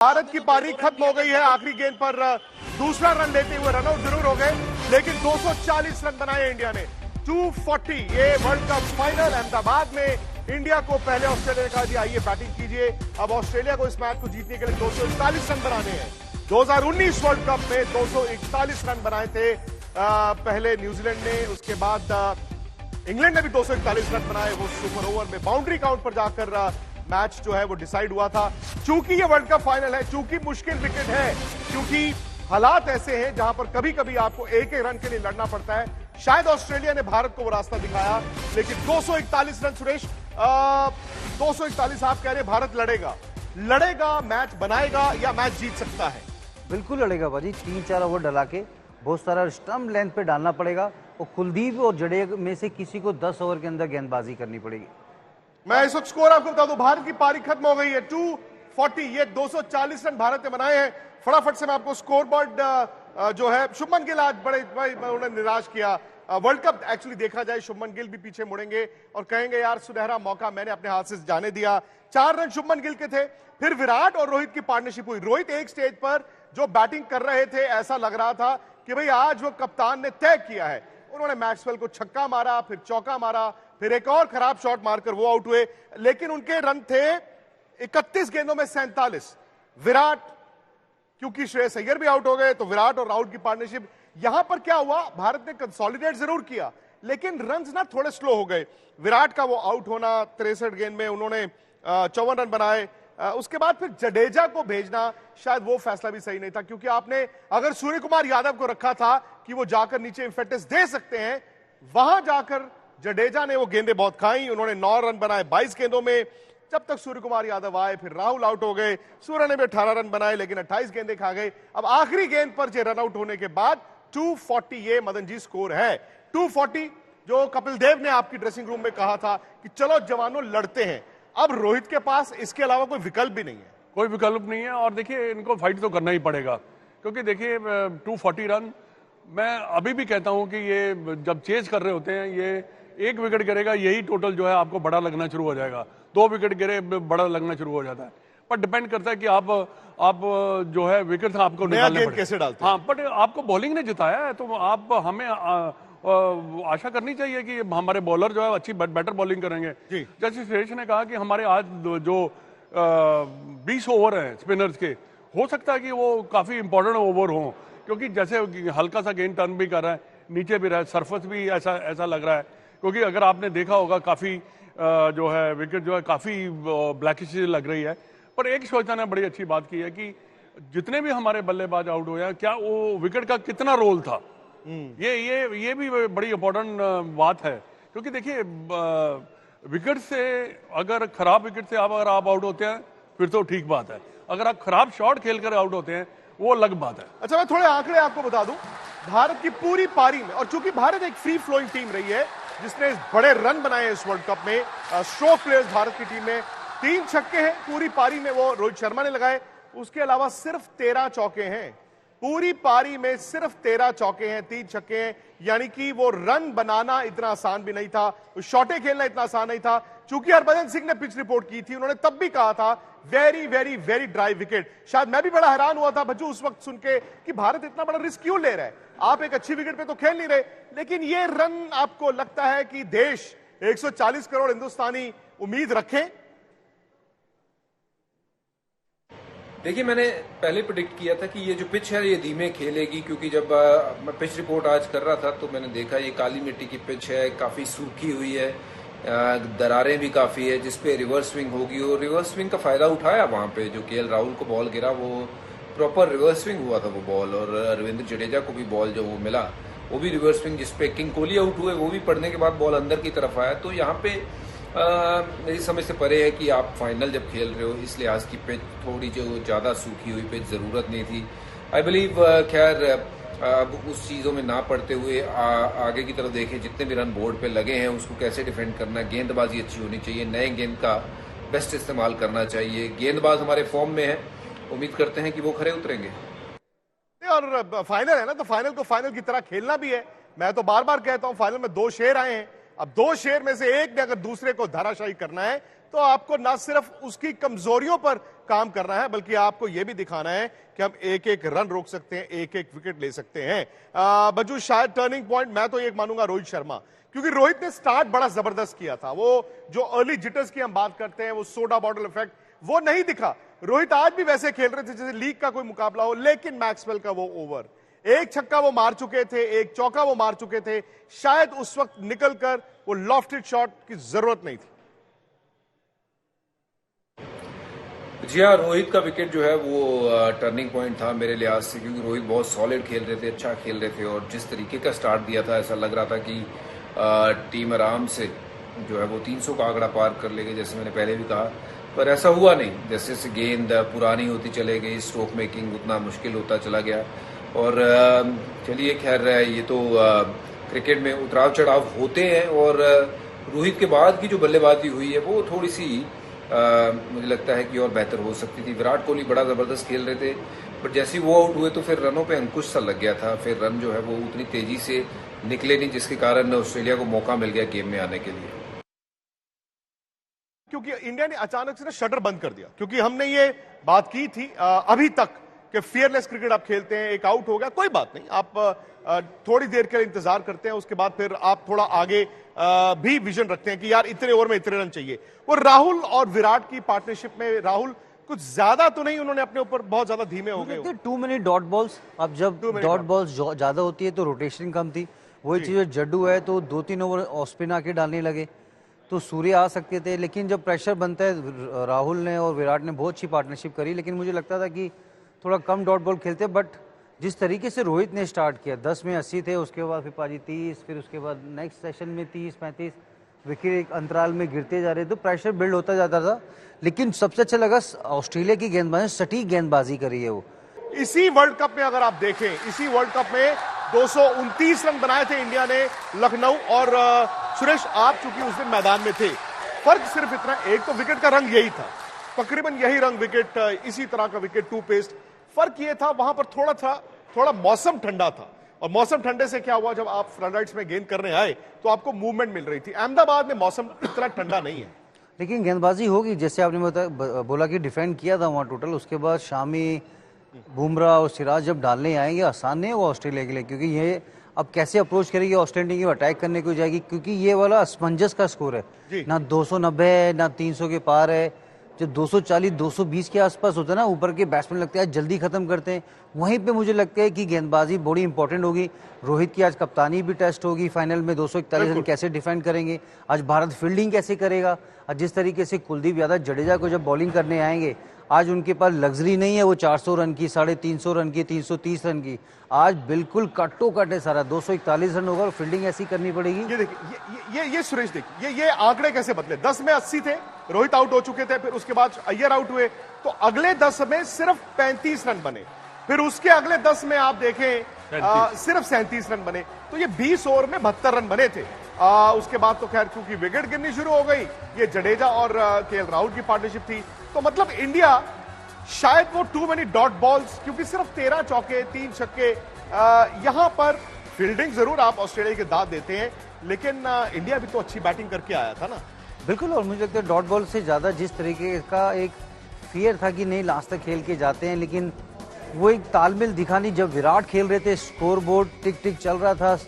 भारत की पारी खत्म हो गई है। आखिरी गेंद पर दूसरा रन लेते हुए रनआउट जरूर हो गए, लेकिन 240 रन बनाए इंडिया ने। 240। ये वर्ल्ड कप फाइनल अहमदाबाद में इंडिया को पहले ऑस्ट्रेलिया ने कहा जी आइए बैटिंग कीजिए। अब ऑस्ट्रेलिया को इस मैच को जीतने के लिए 241 रन बनाने हैं। 2019 वर्ल्ड कप में 241 रन बनाए थे पहले न्यूजीलैंड ने, उसके बाद इंग्लैंड ने भी 241 रन बनाए। वो सुपर ओवर में बाउंड्री काउंट पर जाकर मैच जो है वो डिसाइड हुआ था। चूंकि ये वर्ल्ड कप फाइनल है, चूंकि मुश्किल विकेट है, क्योंकि हालात ऐसे हैं जहां पर कभी कभी आपको एक एक रन के लिए लड़ना पड़ता है। शायद ऑस्ट्रेलिया ने भारत को वो रास्ता दिखाया, लेकिन 241 रन सुरेश, 241 आप कह रहे भारत लड़ेगा, मैच बनाएगा या मैच जीत सकता है? बिल्कुल लड़ेगा भाजी। 3-4 ओवर डला के बहुत सारा स्टंप लेंथ पे डालना पड़ेगा और कुलदीप और जडेजा में से किसी को 10 ओवर के अंदर गेंदबाजी करनी पड़ेगी। मैं इस वक्त स्कोर आपको बता दूं, भारत की पारी खत्म हो गई है। 240, ये 240 रन भारत ने बनाए हैं। फटाफट से मैं आपको स्कोर बोर्ड जो है, शुभमन गिल आज बड़े उन्होंने निराश किया। वर्ल्ड कप एक्चुअली देखा जाए, शुभमन गिल भी पीछे मुड़ेंगे और कहेंगे यार सुनहरा मौका मैंने अपने हाथ से जाने दिया। 4 रन शुभमन गिल के थे। फिर विराट और रोहित की पार्टनरशिप हुई। रोहित एक स्टेज पर जो बैटिंग कर रहे थे, ऐसा लग रहा था कि भाई आज वो कप्तान ने तय किया है। उन्होंने मैक्सवेल को छक्का मारा, फिर चौका मारा, फिर एक और खराब शॉट मारकर वो आउट हुए, लेकिन उनके रन थे 31 गेंदों में 47। विराट, क्योंकि श्रेयस अय्यर भी आउट हो गए, तो विराट और राहुल की पार्टनरशिप। यहां पर क्या हुआ, भारत ने कंसोलिडेट जरूर किया, लेकिन रन्स ना थोड़े स्लो हो गए। विराट का वो आउट होना 63 गेंद में, उन्होंने 54 रन बनाए। उसके बाद फिर जडेजा को भेजना शायद वो फैसला भी सही नहीं था, क्योंकि आपने अगर सूर्य कुमार यादव को रखा था कि वो जाकर नीचे इम्फेक्टिस दे सकते हैं, वहां जाकर जडेजा ने वो गेंदें बहुत खाई। उन्होंने 9 रन बनाए 22 गेंदों में। जब तक सूर्य कुमार यादव आए, फिर राहुल आउट हो गए। सूर्य ने भी 18 रन बनाए, लेकिन 28 गेंदें खा गए। अब आखिरी गेंद पर जे रन आउट होने के बाद 240 ये मदन जी स्कोर है। 240 जो कपिल देव ने आपकी ड्रेसिंग रूम में कहा था कि चलो जवानों लड़ते हैं। अब रोहित के पास इसके अलावा कोई विकल्प भी नहीं है। कोई विकल्प नहीं है, और देखिए इनको फाइट तो करना ही पड़ेगा, क्योंकि देखिए 240 रन, मैं अभी भी कहता हूं कि ये जब चेज कर रहे होते हैं, ये 1 विकेट गिरेगा, यही टोटल जो है आपको बड़ा लगना शुरू हो जाएगा। 2 विकेट गिरे, बड़ा लगना शुरू हो जाता है। पर डिपेंड करता है कि आप जो है विकेट आपको निकालने पड़े कैसे डालते हैं। हाँ, बट आपको बॉलिंग ने जिताया है, तो आप हमें आशा करनी चाहिए कि हमारे बॉलर जो है अच्छी बेटर बॉलिंग करेंगे। जैसे सुरेश ने कहा कि हमारे आज जो 20 ओवर हैं स्पिनर्स के, हो सकता है कि वो काफी इंपॉर्टेंट ओवर हों, क्योंकि जैसे हल्का सा गेंद टर्न भी कर रहा है, नीचे भी रहा है, सरफेस भी ऐसा लग रहा है। क्योंकि अगर आपने देखा होगा काफी जो है विकेट जो है काफी ब्लैकिश लग रही है। पर एक श्वेता ने बड़ी अच्छी बात की है कि जितने भी हमारे बल्लेबाज आउट हुए हैं, क्या वो विकेट का कितना रोल था, ये भी बड़ी इंपॉर्टेंट बात है। क्योंकि देखिए विकेट से, अगर खराब विकेट से अगर आप आउट होते हैं फिर तो ठीक बात है, अगर आप खराब शॉट खेलकर आउट होते हैं वो अलग बात है। अच्छा, मैं थोड़े आंकड़े आपको बता दूं। भारत की पूरी पारी में, और चूंकि भारत एक फ्री फ्लोइंग टीम रही है जिसने बड़े रन बनाए इस वर्ल्ड कप में, स्ट्रोक प्लेयर्स भारत की टीम में 3 छक्के हैं पूरी पारी में, वो रोहित शर्मा ने लगाए। उसके अलावा सिर्फ 13 चौके हैं पूरी पारी में, सिर्फ 13 चौके हैं, 3 छक्के हैं। यानी कि वो रन बनाना इतना आसान भी नहीं था, शॉटे खेलना इतना आसान नहीं था। चूंकि हरभजन सिंह ने पिच रिपोर्ट की थी, उन्होंने तब भी कहा था very very very dry wicket. शायद मैं भी बड़ा हैरान हुआ था बच्चू उस वक्त सुन के कि भारत इतना बड़ा रिस्क क्यों ले रहा है। आप एक अच्छी विकेट पे तो खेल नहीं रहे, लेकिन ये रन आपको लगता है कि देश 140 करोड़ हिंदुस्तानी उम्मीद रखें? देखिए, मैंने पहले प्रेडिक्ट किया था कि ये जो पिच है ये धीमे खेलेगी, क्योंकि जब मैं पिच रिपोर्ट आज कर रहा था तो मैंने देखा ये काली मिट्टी की पिच है, काफ़ी सूखी हुई है, दरारें भी काफ़ी है, जिसपे रिवर्स स्विंग होगी। और रिवर्स स्विंग का फ़ायदा उठाया वहाँ पे, जो केएल राहुल को बॉल गिरा वो प्रॉपर रिवर्स स्विंग हुआ था वो बॉल, और रविंद्र जडेजा को भी बॉल जो वो मिला वो भी रिवर्स स्विंग, जिसपे किंग कोहली आउट हुए, वो भी पड़ने के बाद बॉल अंदर की तरफ आया। तो यहाँ पे मेरी समझ से परे है कि आप फाइनल जब खेल रहे हो, इस लिहाज की पिच थोड़ी जो ज़्यादा सूखी हुई पिच ज़रूरत नहीं थी। आई बिलीव खैर अब उस चीज़ों में ना पड़ते हुए आगे की तरफ देखें, जितने भी रन बोर्ड पे लगे हैं उसको कैसे डिफेंड करना है। गेंदबाजी अच्छी होनी चाहिए, नए गेंद का बेस्ट इस्तेमाल करना चाहिए। गेंदबाज हमारे फॉर्म में है, उम्मीद करते हैं कि वो खरे उतरेंगे। और फाइनल है ना, तो फाइनल को फाइनल की तरह खेलना भी है। मैं तो बार बार कहता हूं, फाइनल में 2 शेर आए हैं। अब 2 शेर में से एक ने अगर दूसरे को धराशायी करना है तो आपको ना सिर्फ उसकी कमजोरियों पर काम करना है, बल्कि आपको यह भी दिखाना है कि हम एक एक रन रोक सकते हैं, एक एक विकेट ले सकते हैं। बज्जू, शायद टर्निंग पॉइंट मैं तो एक मानूंगा रोहित शर्मा, क्योंकि रोहित ने स्टार्ट बड़ा जबरदस्त किया था। वो जो अर्ली जिटर्स की हम बात करते हैं, वो सोडा बॉटल इफेक्ट, वो नहीं दिखा। रोहित आज भी वैसे खेल रहे थे जैसे लीग का कोई मुकाबला हो, लेकिन मैक्सवेल का वो ओवर, एक छक्का वो मार चुके थे, एक चौका वो मार चुके थे, शायद उस वक्त निकलकर वो लॉफ्टेड शॉट की जरूरत नहीं थी। जी हाँ, रोहित का विकेट जो है वो टर्निंग पॉइंट था मेरे लिहाज से, क्योंकि रोहित बहुत सॉलिड खेल रहे थे, अच्छा खेल रहे थे, और जिस तरीके का स्टार्ट दिया था ऐसा लग रहा था कि टीम आराम से जो है वो 300 का आंकड़ा पार कर लेगी, जैसे मैंने पहले भी कहा, पर ऐसा हुआ नहीं। जैसे जैसे गेंद पुरानी होती चले गई, स्ट्रोक मेकिंग उतना मुश्किल होता चला गया। और चलिए खैर, ये तो क्रिकेट में उतराव चढ़ाव होते हैं, और रोहित के बाद की जो बल्लेबाजी हुई है वो थोड़ी सी मुझे लगता है कि और बेहतर हो सकती थी। विराट कोहली बड़ा जबरदस्त खेल रहे थे, बट जैसे ही वो आउट हुए तो फिर रनों पे अंकुश सा लग गया था, फिर रन जो है वो उतनी तेजी से निकले नहीं, जिसके कारण ऑस्ट्रेलिया को मौका मिल गया गेम में आने के लिए। क्योंकि इंडिया ने अचानक से ना शटर बंद कर दिया, क्योंकि हमने ये बात की थी अभी तक कि फियरलेस क्रिकेट आप खेलते हैं, एक आउट हो गया कोई बात नहीं, आप थोड़ी देर के लिए इंतजार करते हैं, उसके बाद फिर आप थोड़ा आगे भी विजन रखते हैं कि यार इतने ओवर में इतने रन चाहिए। वो राहुल और विराट की पार्टनरशिप में राहुल कुछ ज्यादा तो नहीं, उन्होंने अपने ऊपर बहुत ज्यादा धीमे हो गए। टू मेनी डॉट बॉल्स, अब जब डॉट बॉल्स ज्यादा होती है तो रोटेशन कम थी, वही चीज जड्डू है तो 2-3 ओवर ऑफ स्पिन आके डालने लगे तो सूर्य आ सकते थे, लेकिन जब प्रेशर बनता है, राहुल ने और विराट ने बहुत अच्छी पार्टनरशिप करी, लेकिन मुझे लगता था कि थोड़ा कम डॉट बॉल खेलते। बट जिस तरीके से रोहित ने स्टार्ट किया, 10 में 80 थे, उसके बाद फिर पाजी 30, फिर उसके बाद नेक्स्ट सेशन में 30-35 विकेट एक अंतराल में गिरते जा रहे, तो प्रेशर बिल्ड होता जाता था। लेकिन सबसे अच्छा लगा ऑस्ट्रेलिया की गेंदबाजी, सटीक गेंदबाजी करी है वो। इसी वर्ल्ड कप में अगर आप देखें, इसी वर्ल्ड कप में 229 रन बनाए थे इंडिया ने लखनऊ, और सुरेश आप चूंकि उस दिन मैदान में थे, फर्क सिर्फ इतना, एक तो विकेट का रंग यही था, तकरीबन यही रंग विकेट, इसी तरह का विकेट, टू पेस्ट। फर्क ये था वहां पर थोड़ा मौसम ठंडा था, और मौसम ठंडे से क्या हुआ, जब आप फ्रंट राइट्स में गेंद करने आए तो आपको मूवमेंट मिल रही थी। अहमदाबाद में मौसम इतना ठंडा नहीं है, लेकिन गेंदबाजी होगी, जैसे आपने बोला कि डिफेंड किया था वहां टोटल, उसके बाद शामी, बुमराह और सिराज जब डालने आएंगे, आसान नहीं होगा ऑस्ट्रेलिया के लिए, क्योंकि ये अब कैसे अप्रोच करेगी ऑस्ट्रेलिया की, अटैक करने को जाएगी, क्योंकि ये वाला असमंजस का स्कोर है, ना 290 है ना 300 के पार है। जब 240-220 के आसपास होता है ना, ऊपर के बैट्समैन लगते हैं जल्दी खत्म करते हैं, वहीं पे मुझे लगता है कि गेंदबाजी बड़ी इंपॉर्टेंट होगी। रोहित की आज कप्तानी भी टेस्ट होगी, फाइनल में 241 रन कैसे डिफेंड करेंगे, आज भारत फील्डिंग कैसे करेगा। और जिस तरीके से कुलदीप यादव जडेजा को जब बॉलिंग करने आएंगे, आज उनके पास लग्जरी नहीं है वो 400 रन की, 350 रन की, 330 रन की, आज बिल्कुल कट्टो कट है सारा, 241 रन होगा और फील्डिंग ऐसी करनी पड़ेगी। ये देखिए, ये सुरेश देखिए, ये आंकड़े कैसे बदले। 10 में 80 थे, रोहित आउट हो चुके थे, फिर उसके बाद अय्यर आउट हुए, तो अगले 10 में सिर्फ 35 रन बने, फिर उसके अगले 10 में आप देखें सिर्फ 37 रन बने, तो ये 20 ओवर में 72 रन बने थे। उसके बाद तो खैर क्योंकि विकेट गिरनी शुरू हो गई, ये जडेजा और केएल राहुल की पार्टनरशिप थी, तो मतलब इंडिया शायद वो टू मेनी डॉट बॉल्स, क्योंकि सिर्फ 13 चौके 3 छक्के, यहां पर फील्डिंग जरूर आप ऑस्ट्रेलिया के दाद देते हैं, लेकिन इंडिया भी तो अच्छी बैटिंग करके आया था ना। बिल्कुल, और मुझे लगता है डॉट बॉल से ज्यादा जिस तरीके का एक फियर था कि नहीं लास्ट तक खेल के जाते हैं, लेकिन वो एक तालमेल दिखा नहीं। जब विराट खेल रहे थे, स्कोर बोर्ड टिक टिक चल रहा था,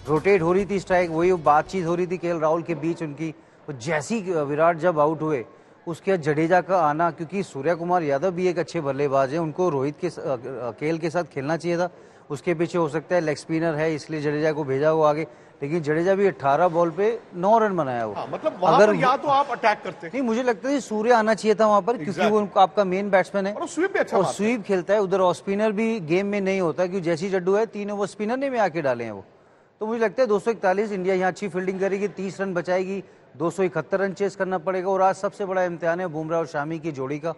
रोटेट हो रही थी स्ट्राइक, वही बातचीत हो रही थी केएल राहुल के बीच उनकी, जैसी विराट जब आउट हुए उसके बाद जडेजा का आना, क्योंकि सूर्य कुमार यादव भी एक अच्छे बल्लेबाज हैं, उनको रोहित के केएल के साथ खेलना चाहिए था, उसके पीछे हो सकता है लेग स्पिनर है इसलिए जडेजा को भेजा वो आगे, लेकिन जडेजा भी 18 बॉल पे 9 रन बनाया वो। मतलब वहां पर या तो आप अटैक करते, नहीं मुझे लगता है सूर्य आना चाहिए था वहां पर, क्योंकि वो आपका मेन बैट्समैन है और स्वीप भी अच्छा, और स्वीप खेलता है उधर, ऑफ स्पिनर भी गेम में नहीं होता, क्योंकि जैसी जड्डू है 3 ओवर स्पिनर ने में आके डाले हैं वो। तो मुझे लगता है 241 इंडिया यहाँ अच्छी फील्डिंग करेगी, 30 रन बचाएगी, 271 रन चेस करना पड़ेगा। और आज सबसे बड़ा इम्तिहान है बुमराह और शामी की जोड़ी का,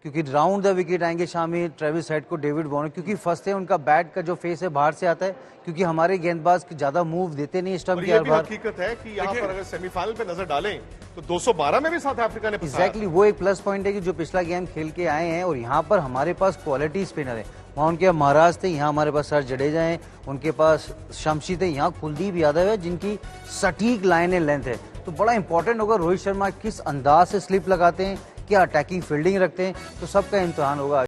क्योंकि राउंड द विकेट आएंगे शामी, ट्रेविस हेड को, डेविड वार्नर, क्योंकि फर्स्ट है उनका बैट का जो फेस है बाहर से आता है, क्योंकि हमारे गेंदबाज ज्यादा मूव देते नहीं स्टंप के बाहर। हकीकत है कि यहाँ पर अगर सेमीफाइनल पे नजर डालें तो 212 में भी साउथ अफ्रीका ने एग्जैक्टली वो एक प्लस पॉइंट है कि जो पिछला गेम खेल के आए हैं, और यहाँ पर हमारे पास क्वालिटी स्पिनर है। वहाँ उनके महाराज थे, यहाँ हमारे पास सर जडेजा हैं, उनके पास शमशी थे, यहाँ कुलदीप यादव है जिनकी सटीक लाइन है, लेंथ है। तो बड़ा इंपॉर्टेंट होगा रोहित शर्मा किस अंदाज से स्लिप लगाते हैं, क्या अटैकिंग फील्डिंग रखते हैं, तो सबका इम्तिहान होगा।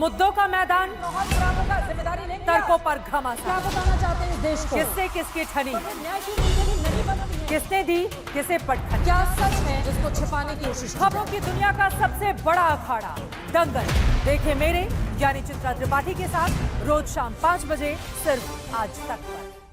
मुद्दों का मैदान, जिम्मेदारी लेंगे, तर्कों पर घमासान। क्या बताना चाहते हैं इस देश को? किससे किसकी ठनी, न्याय की नीति नहीं बनती है। किसने दी किसे पटखनी। क्या सच है जिसको छिपाने की कोशिश की? खबरों की दुनिया का सबसे बड़ा अखाड़ा दंगल देखे मेरे यानी चित्रा त्रिपाठी के साथ रोज शाम 5 बजे सिर्फ आज तक पर।